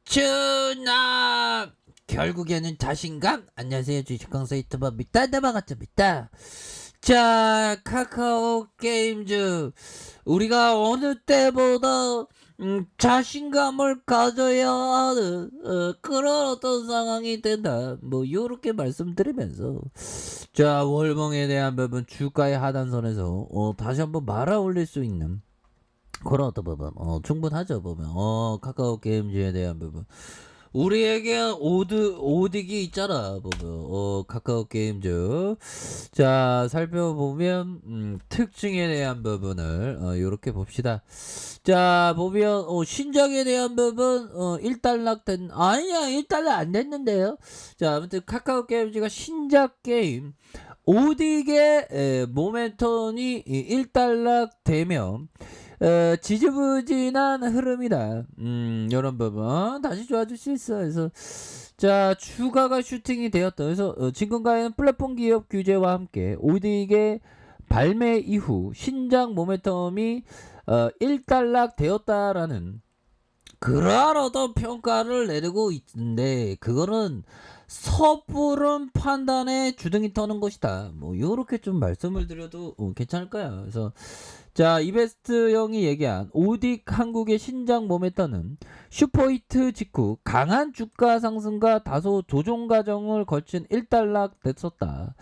주산춘나 결국에는 자신감. 안녕하세요, 주식강사 유튜버 밑단다방아입니다. 자, 카카오 게임즈, 우리가 어느 때보다 자신감을 가져야 하는 그런 어떤 상황이 된다, 뭐 요렇게 말씀드리면서, 자, 월봉에 대한 부분, 주가의 하단선에서 다시 한번 말아 올릴 수 있는 그런 어떤 부분 충분하죠. 보면 카카오 게임즈에 대한 부분, 우리에게 오딕이 있잖아. 보면 카카오 게임즈, 자, 살펴보면 특징에 대한 부분을 요렇게 봅시다. 자, 보면 신작에 대한 부분 1달러 된, 아니야, 1달러 안 됐는데요. 자, 아무튼 카카오 게임즈가 신작 게임 오딕의 모멘텀이 1달러 되면 지지부진한 흐름이다. 이런 부분 다시 좋아질 수 있어. 그래서 자, 주가가 슈팅이 되었다. 그래서 지금까지는 플랫폼 기업 규제와 함께 오딕의 발매 이후 신작 모멘텀이 1달러 되었다라는 그러한 어떤 평가를 내리고 있는데, 그거는 섣부른 판단에 주둥이 터는 것이다. 뭐 요렇게 좀 말씀을 드려도 괜찮을까요? 그래서 자, 이베스트 형이 얘기한 오딕 한국의 신작 모멘텀은 슈퍼히트 직후 강한 주가 상승과 다소 조정 과정을 거친 1달러 됐었다.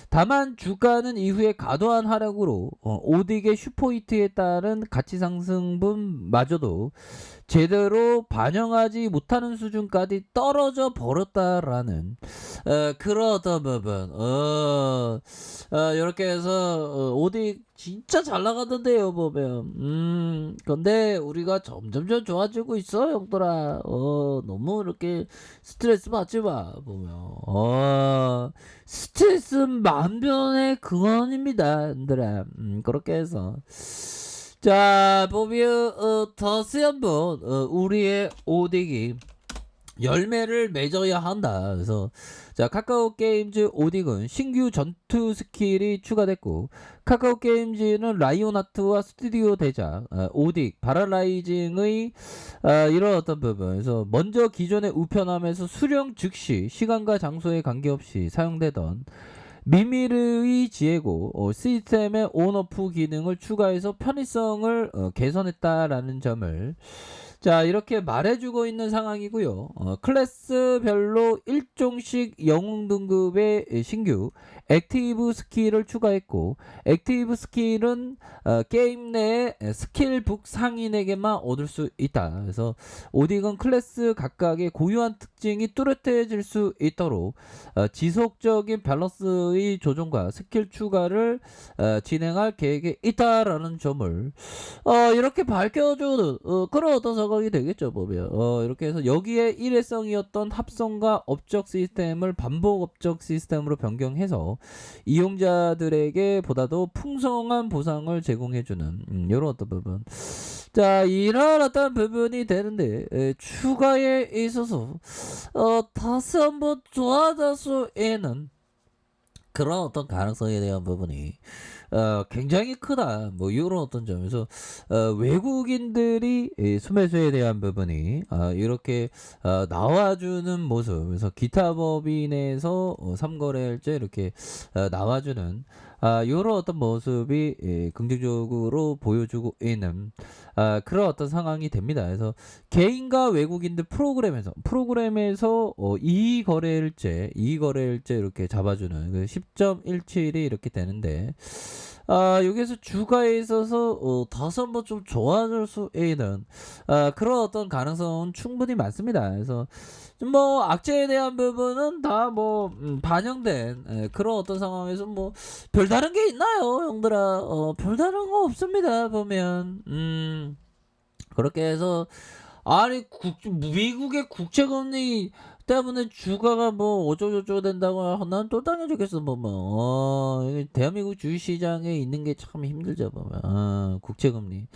다만 주가는 이후에 과도한 하락으로 오딕의 슈퍼히트에 따른 가치 상승분마저도 제대로 반영하지 못하는 수준까지 떨어져 버렸다라는 그런 어떤 부분. 이렇게 해서 오딕 진짜 잘 나가던데요, 보면. 근데 우리가 점점점 좋아지고 있어, 형들아. 너무 이렇게 스트레스 받지 마, 보면. 스트레스 만변의 근원입니다, 형들아. 그렇게 해서. 자, 보면 다시 한번 우리의 오딕이 열매를 맺어야 한다. 그래서 자, 카카오 게임즈 오딕은 신규 전투 스킬이 추가됐고, 카카오 게임즈는 라이온하트와 스튜디오 대작 오딕 바라라이징의 이런 어떤 부분에서 먼저 기존의 우편함에서 수령 즉시 시간과 장소에 관계없이 사용되던 미미르의 지혜고 시스템의 온오프 기능을 추가해서 편의성을 개선했다라는 점을 자, 이렇게 말해주고 있는 상황이고요. 클래스별로 1종씩 영웅 등급의 신규 액티브 스킬을 추가했고, 액티브 스킬은 게임 내에 스킬북 상인에게만 얻을 수 있다. 그래서 오딕은 클래스 각각의 고유한 특징이 뚜렷해질 수 있도록 지속적인 밸런스의 조정과 스킬 추가를 진행할 계획에 있다라는 점을 이렇게 밝혀주는 그런 어떤 상황이 되겠죠, 보면. 이렇게 해서 여기에 일회성이었던 합성과 업적 시스템을 반복 업적 시스템으로 변경해서 이용자들에게 보다도 풍성한 보상을 제공해주는 이런 어떤 부분. 자, 이런 어떤 부분이 되는데, 추가에 있어서 다시 한번 좋아질 수 있는 그런 어떤 가능성에 대한 부분이 굉장히 크다. 뭐 이런 어떤 점에서 외국인들이 수매수에 대한 부분이 이렇게 나와주는 모습, 그래서 기타 법인에서 삼거래일제 이렇게 나와주는 이런 어떤 모습이 긍정적으로 보여주고 있는 그런 어떤 상황이 됩니다. 그래서 개인과 외국인들 프로그램에서 이의거래일제 이렇게 잡아주는 그 10.17이 이렇게 되는데, 여기서 주가에 있어서 다시 한번 좀 좋아질 수 있는 그런 어떤 가능성은 충분히 많습니다. 그래서 좀 뭐 악재에 대한 부분은 다 뭐 반영된 그런 어떤 상황에서 뭐 별다른 게 있나요, 형들아? 별다른 거 없습니다, 보면. 그렇게 해서 아니 미국의 국채금리 때문에 주가가 뭐 어쩌고저쩌고 된다고 난 또 당해주겠어 보면. 이게 대한민국 주식시장에 있는 게 참 힘들죠 보면. 국채금리.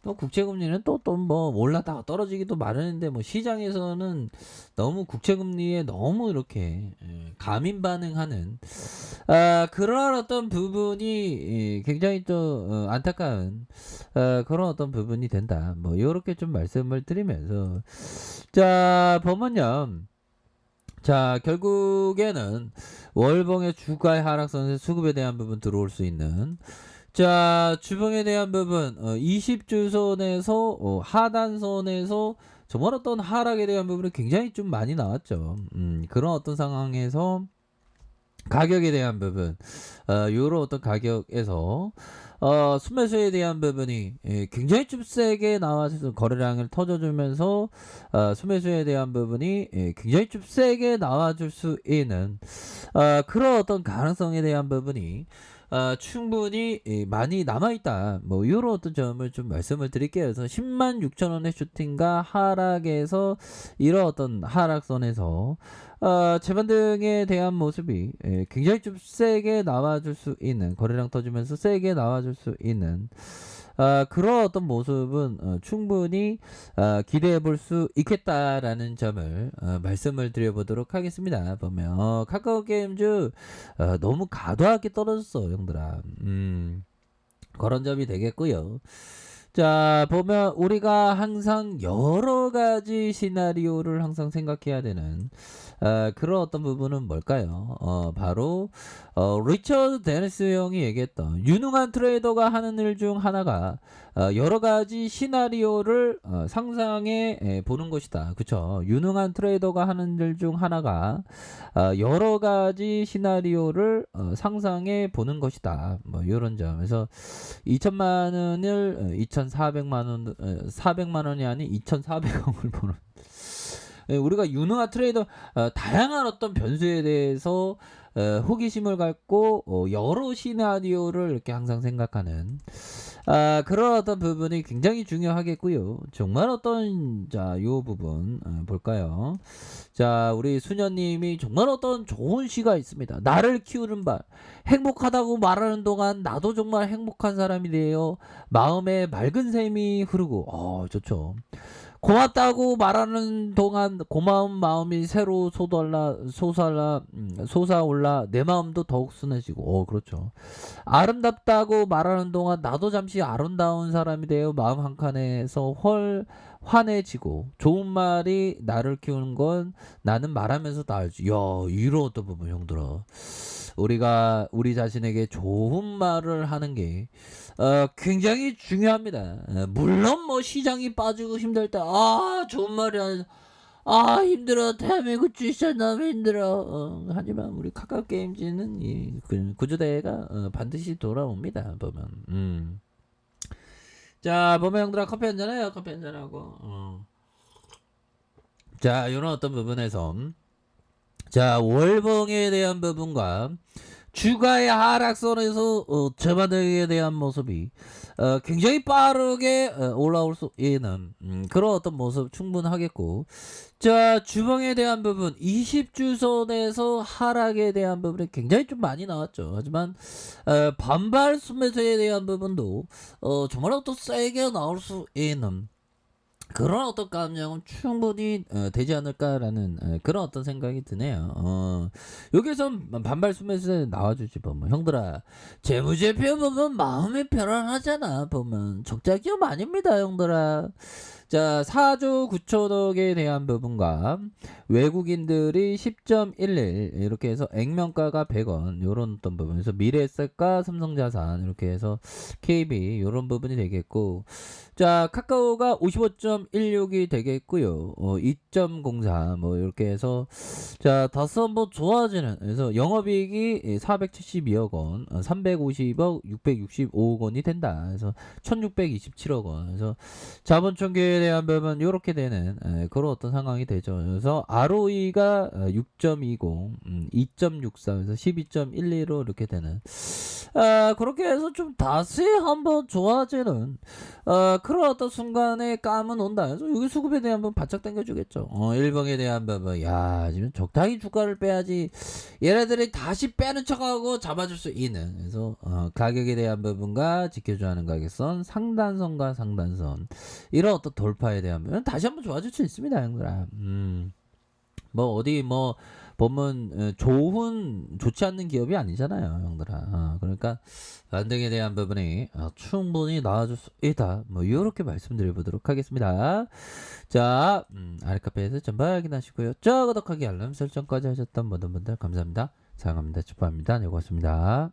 또 국채금리는 또 뭐 올랐다가 떨어지기도 마련인데 뭐 시장에서는 너무 국채금리에 너무 이렇게 가민 반응하는 그런 어떤 부분이 굉장히 또 안타까운 그런 어떤 부분이 된다. 뭐 요렇게 좀 말씀을 드리면서 자 보면요. 자 결국에는 월봉의 주가의 하락선에서 수급에 대한 부분 들어올 수 있는 자 주봉에 대한 부분 20주선에서 하단선에서 정말 어떤 하락에 대한 부분이 굉장히 좀 많이 나왔죠. 그런 어떤 상황에서 가격에 대한 부분 요런 어떤 가격에서 순매수에 대한 부분이 굉장히 좀 세게 나와서 거래량을 터져주면서 순매수에 대한 부분이 굉장히 좀 세게 나와줄 수 있는 그런 어떤 가능성에 대한 부분이 충분히 많이 남아있다. 뭐 이런 어떤 점을 좀 말씀을 드릴게요. 그래서 106,000원의 슈팅과 하락에서 이런 어떤 하락선에서 재반등에 대한 모습이 굉장히 좀 세게 나와줄 수 있는 거래량 터지면서 세게 나와줄 수 있는 그런 어떤 모습은 충분히 기대해 볼 수 있겠다라는 점을 말씀을 드려보도록 하겠습니다. 보면 카카오게임즈 너무 과도하게 떨어졌어 형들아. 그런 점이 되겠고요. 자 보면 우리가 항상 여러가지 시나리오를 항상 생각해야 되는 그런 어떤 부분은 뭘까요? 바로 리처드 데니스 형이 얘기했던 유능한 트레이더가 하는 일 중 하나가 여러가지 시나리오를 상상해 보는 것이다. 그쵸? 유능한 트레이더가 하는 일 중 하나가 여러가지 시나리오를 상상해 보는 것이다. 뭐 이런 점에서 2천만원을 2,400만원 400만원이 아닌 2,400원을 보는 우리가 유능한 트레이더 다양한 어떤 변수에 대해서 호기심을 갖고 여러 시나리오를 이렇게 항상 생각하는 그런 어떤 부분이 굉장히 중요하겠고요. 정말 어떤 요 부분 볼까요? 자 우리 수녀님이 정말 어떤 좋은 시가 있습니다. 나를 키우는 바 행복하다고 말하는 동안 나도 정말 행복한 사람이 돼요. 마음에 맑은 샘이 흐르고 좋죠. 고맙다고 말하는 동안 고마운 마음이 새로 솟아올라 내 마음도 더욱 순해지고 그렇죠. 아름답다고 말하는 동안 나도 잠시 아름다운 사람이 되어 마음 한 칸에서 환해지고 좋은 말이 나를 키우는 건 나는 말하면서 다 알지. 야 이런 어떤 부분 형들아 우리가 우리 자신에게 좋은 말을 하는 게 굉장히 중요합니다. 물론 뭐 시장이 빠지고 힘들 때 좋은 말이 힘들어 대한민국 주식시장 너무 힘들어 하지만 우리 카카오게임즈는 이 구조대가 반드시 돌아옵니다. 보면 자 보면 형들아 커피 한잔해요. 커피 한잔하고 자 이런 어떤 부분에서 자 월봉에 대한 부분과 주가의 하락선에서 재반등에 대한 모습이 굉장히 빠르게 올라올 수 있는 그런 어떤 모습 충분하겠고 자 주봉에 대한 부분 20주선에서 하락에 대한 부분이 굉장히 좀 많이 나왔죠. 하지만 반발 순매수에 대한 부분도 정말 또 세게 나올 수 있는 그런 어떤 감정은 충분히 되지 않을까라는 그런 어떤 생각이 드네요. 여기서 반발 수매수에 나와주지 보면 형들아 재무제표 보면 마음이 편안하잖아. 보면 적자 기업 아닙니다 형들아. 자 4조 9천억에 대한 부분과 외국인들이 10.11 이렇게 해서 액면가가 100원 요런 어떤 부분에서 미래에셋과 삼성자산 이렇게 해서 KB 요런 부분이 되겠고 자 카카오가 55.16이 되겠고요. 2.04 뭐 이렇게 해서 자 다소 뭐 좋아지는 그래서 영업이익이 472억 원 350억 665억 원이 된다. 그래서 1627억 원 그래서 자본총계 수급에 대한 부분 요렇게 되는 그런 어떤 상황이 되죠. 그래서 ROE가 6.20, 2.64에서 12.12로 이렇게 되는 그렇게 해서 좀 다시 한번 좋아지는 그런 어떤 순간에 감은 온다. 그래서 여기 수급에 대한 부분 바짝 당겨주겠죠. 일봉에 대한 부분, 야 지금 적당히 주가를 빼야지 얘네들이 다시 빼는 척하고 잡아줄 수 있는. 그래서 가격에 대한 부분과 지켜줘야 하는 가격선, 상단선과 상단선 이런 어떤 돌파에 대한 부분 다시 한번 좋아질 수 있습니다, 형들아. 뭐 어디 뭐 보면 좋지 않는 기업이 아니잖아요, 형들아. 그러니까 반등에 대한 부분이 충분히 나와줄 수 있다. 뭐 이렇게 말씀드려 보도록 하겠습니다. 자, 아래카페에서 전부 확인하시고요. 구독하기 알람 설정까지 하셨던 모든 분들 감사합니다. 사랑합니다. 축하합니다. 네, 고맙습니다.